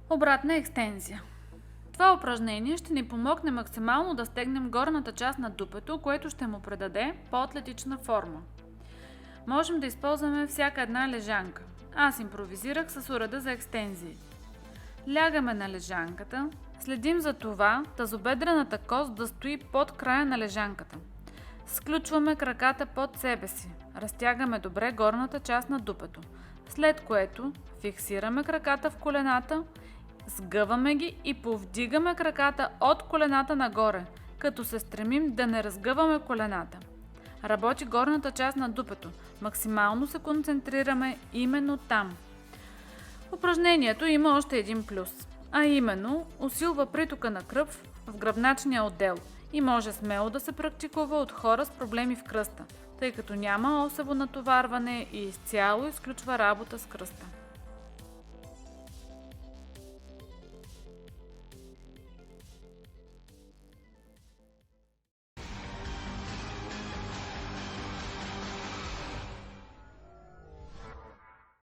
Обратна екстензия. Това упражнение ще ни помогне максимално да стегнем горната част на дупето, което ще му придаде по-атлетична форма. Можем да използваме всяка една лежанка. Аз импровизирах с уреда за екстензии. Лягаме на лежанката, следим за това тазобедрената кост да стои под края на лежанката. Сключваме краката под себе си, разтягаме добре горната част на дупето, след което фиксираме краката в колената, сгъваме ги и повдигаме краката от колената нагоре, като се стремим да не разгъваме колената. Работи горната част на дупето, максимално се концентрираме именно там. Упражнението има още един плюс, а именно усилва притока на кръв в гръбначния отдел и може смело да се практикува от хора с проблеми в кръста, тъй като няма осево натоварване и изцяло изключва работа с кръста.